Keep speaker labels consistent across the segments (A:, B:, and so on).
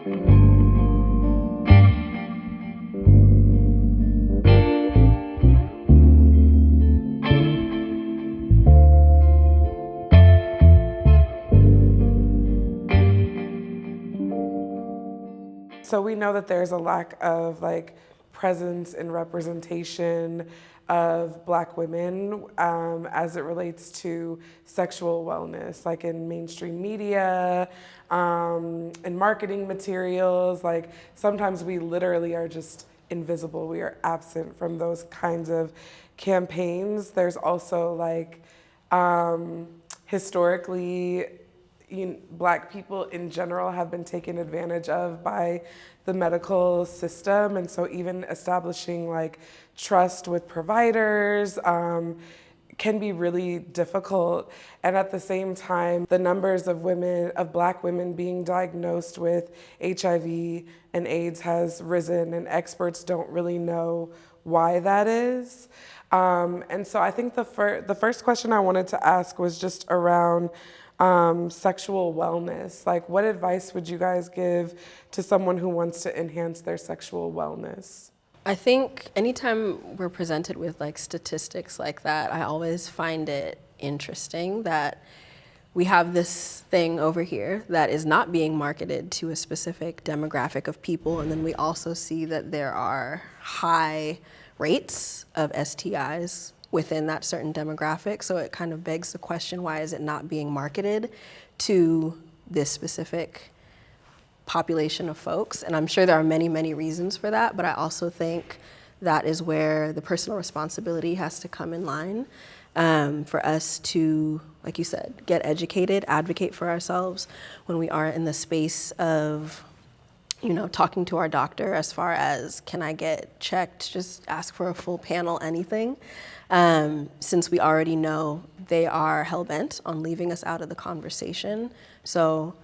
A: So we know that there's a lack of presence and representation of Black women as it relates to sexual wellness, like in mainstream media, in marketing materials. Like sometimes we literally are just invisible. We are absent from those kinds of campaigns. There's also historically, Black people in general have been taken advantage of by the medical system, and so even establishing trust with providers can be really difficult. And at the same time, the numbers of Black women being diagnosed with HIV and AIDS has risen, and experts don't really know why that is. And so I think the first question I wanted to ask was just around sexual wellness. Like, what advice would you guys give to someone who wants to enhance their sexual wellness?
B: I think anytime we're presented with statistics like that, I always find it interesting that we have this thing over here that is not being marketed to a specific demographic of people, and then we also see that there are high rates of STIs within that certain demographic. So it kind of begs the question, why is it not being marketed to this specific population of folks? And I'm sure there are many, many reasons for that, but I also think that is where the personal responsibility has to come in line for us to, like you said, get educated, advocate for ourselves when we are in the space of talking to our doctor as far as, can I get checked, just ask for a full panel, anything. Since we already know they are hell-bent on leaving us out of the conversation. So,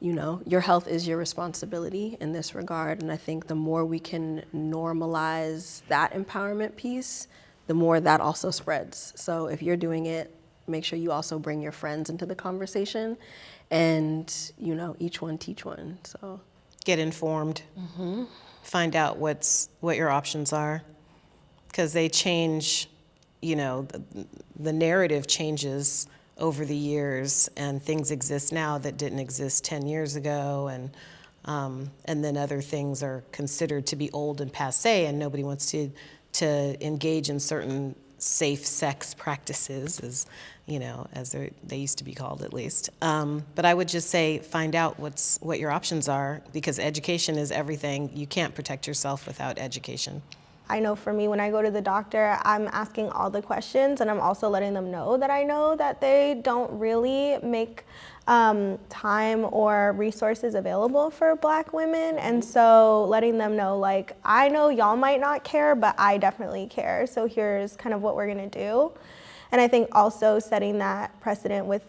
B: your health is your responsibility in this regard. And I think the more we can normalize that empowerment piece, the more that also spreads. So if you're doing it, make sure you also bring your friends into the conversation, and, each one teach one, so.
C: Get informed, find out what your options are, because they change, the narrative changes over the years, and things exist now that didn't exist 10 years ago, and then other things are considered to be old and passé, and nobody wants to engage in certain safe sex practices, as they used to be called, at least. But I would just say, find out what your options are, because education is everything. You can't protect yourself without education.
D: I know for me, when I go to the doctor, I'm asking all the questions, and I'm also letting them know that they don't really make time or resources available for Black women. And so letting them know, I know y'all might not care, but I definitely care. So here's kind of what we're gonna do. And I think also setting that precedent with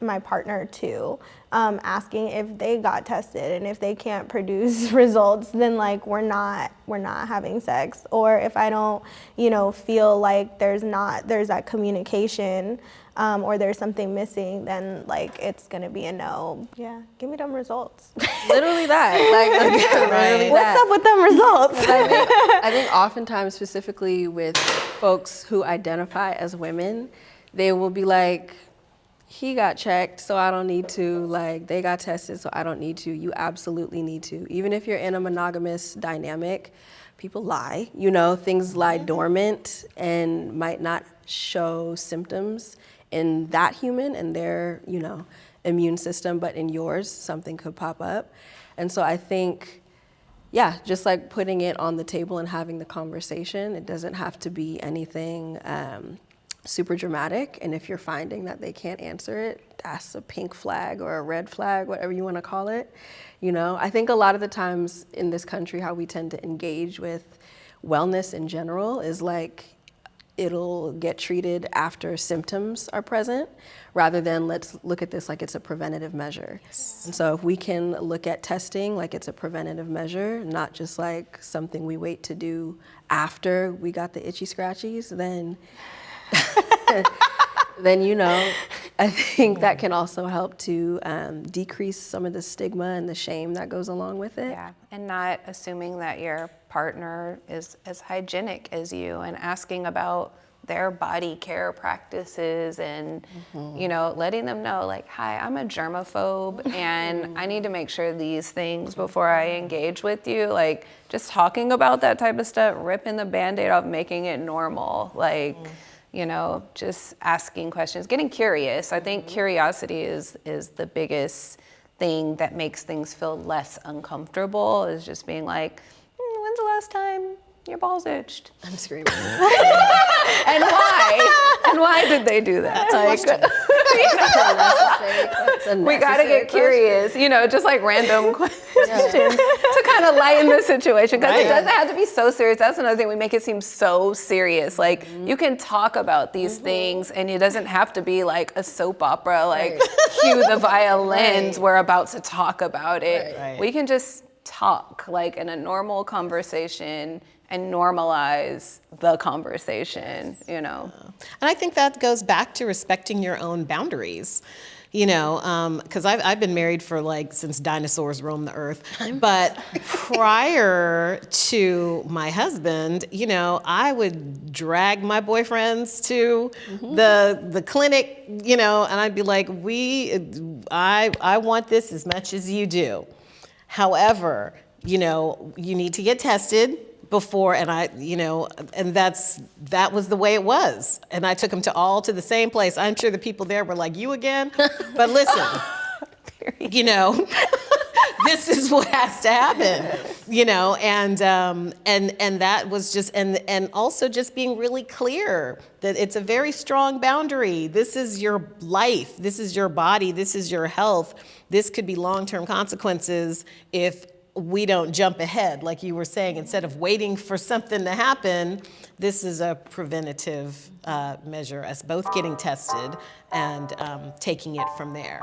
D: my partner too, asking if they got tested, and if they can't produce results, then we're not having sex. Or if I don't feel like there's that communication, or there's something missing, then it's gonna be a no. Yeah, give me them results.
B: Literally that. Literally
D: What's up with them results?
B: I think oftentimes, specifically with folks who identify as women, they will be like, he got checked, so I don't need to. They got tested, so I don't need to. You absolutely need to. Even if you're in a monogamous dynamic, people lie. Things lie dormant and might not show symptoms in that human and their, immune system, but in yours, something could pop up. And so I think, just putting it on the table and having the conversation. It doesn't have to be anything super dramatic, and if you're finding that they can't answer it, that's a pink flag or a red flag, whatever you want to call it. I think a lot of the times in this country, how we tend to engage with wellness in general is it'll get treated after symptoms are present, rather than let's look at this like it's a preventative measure. Yes. And so if we can look at testing like it's a preventative measure, not just something we wait to do after we got the itchy scratchies, then then I think that can also help to decrease some of the stigma and the shame that goes along with it.
E: Yeah, and not assuming that your partner is as hygienic as you, and asking about their body care practices, and letting them know, like, hi, I'm a germaphobe and I need to make sure these things before I engage with you. Like, just talking about that type of stuff, ripping the Band-Aid off, making it normal. Like, just asking questions, getting curious. I think curiosity is the biggest thing that makes things feel less uncomfortable, is just being like, when's the last time your balls itched?
B: I'm screaming.
E: And why? And why did they do that? We gotta get curious, just like random questions to kind of lighten the situation, because it doesn't have to be so serious. That's another thing, we make it seem so serious. Like, you can talk about these things, and it doesn't have to be like a soap opera, like cue the violins, we're about to talk about it.
C: Right.
E: We can just talk like in a normal conversation and normalize the conversation,
C: And I think that goes back to respecting your own boundaries, because I've been married for since dinosaurs roamed the earth. But prior to my husband, I would drag my boyfriends to the clinic, and I'd be like, I want this as much as you do. However, you need to get tested before, and and that was the way it was. And I took them all to the same place. I'm sure the people there were like, you again? But listen, this is what has to happen, and that was just, and also just being really clear that it's a very strong boundary. This is your life. This is your body. This is your health. This could be long-term consequences if we don't jump ahead, like you were saying. Instead of waiting for something to happen, this is a preventative measure, us both getting tested and taking it from there.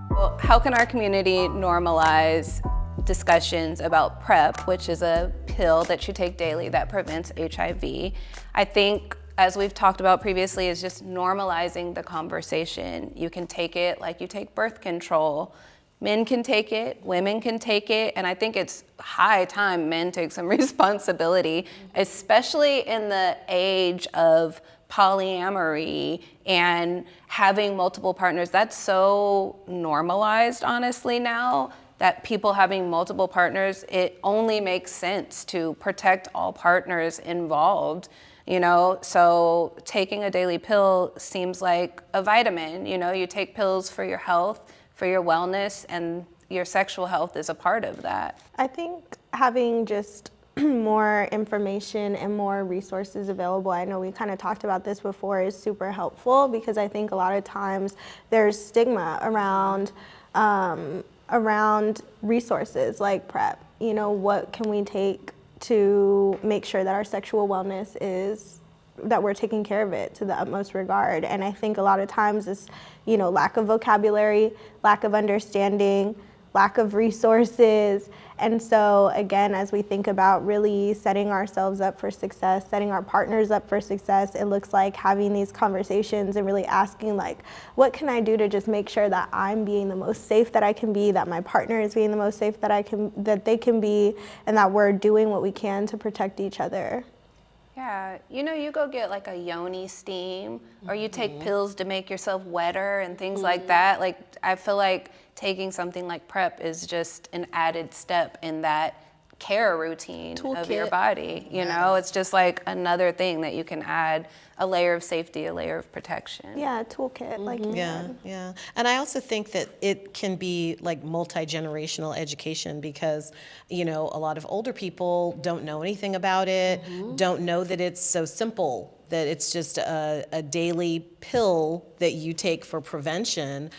E: Well, how can our community normalize discussions about PrEP, which is a pill that you take daily that prevents HIV? I think, as we've talked about previously, is just normalizing the conversation. You can take it like you take birth control. Men can take it, women can take it, and I think it's high time men take some responsibility, especially in the age of polyamory and having multiple partners. That's so normalized, honestly, now, that people having multiple partners, it only makes sense to protect all partners involved. So taking a daily pill seems like a vitamin. You take pills for your health, for your wellness, and your sexual health is a part of that.
D: I think having just more information and more resources available, I know we kind of talked about this before, is super helpful, because I think a lot of times there's stigma around resources like PrEP. What can we take to make sure that our sexual wellness is, that we're taking care of it to the utmost regard. And I think a lot of times it's, lack of vocabulary, lack of understanding, lack of resources. And so again, as we think about really setting ourselves up for success, setting our partners up for success, it looks like having these conversations and really asking, what can I do to just make sure that I'm being the most safe that I can be, that my partner is being the most safe that they can be, and that we're doing what we can to protect each other.
E: Yeah, you go get like a yoni steam, or you take pills to make yourself wetter and things like that. Like, I feel like taking something like PrEP is just an added step in that care routine of your body. It's just like another thing that you can add, a layer of safety, a layer of protection.
D: Yeah, a toolkit, like you said.
C: Yeah. And I also think that it can be like multi-generational education, because, a lot of older people don't know anything about it, don't know that it's so simple, that it's just a daily pill that you take for prevention,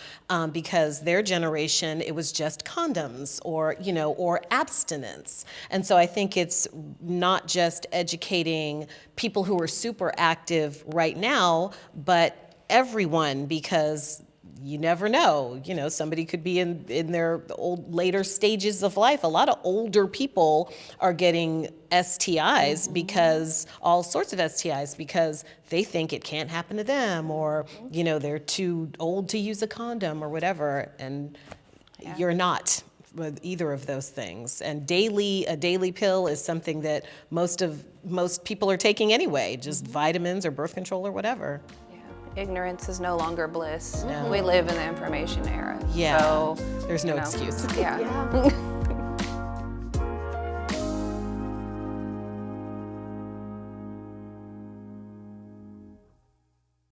C: because their generation, it was just condoms or abstinence. And so I think it's not just educating people who are super active right now, but everyone, because you never know. You know, somebody could be in their later stages of life. A lot of older people are getting STIs because all sorts of STIs because they think it can't happen to them, or you know, they're too old to use a condom or whatever, and you're not with either of those things. And a daily pill is something that most people are taking anyway, just vitamins or birth control or whatever.
E: Ignorance is no longer bliss.
C: No.
E: We live in the information era.
C: Yeah,
E: So,
C: there's no
E: you know,
C: excuse.
E: Yeah.
D: Yeah.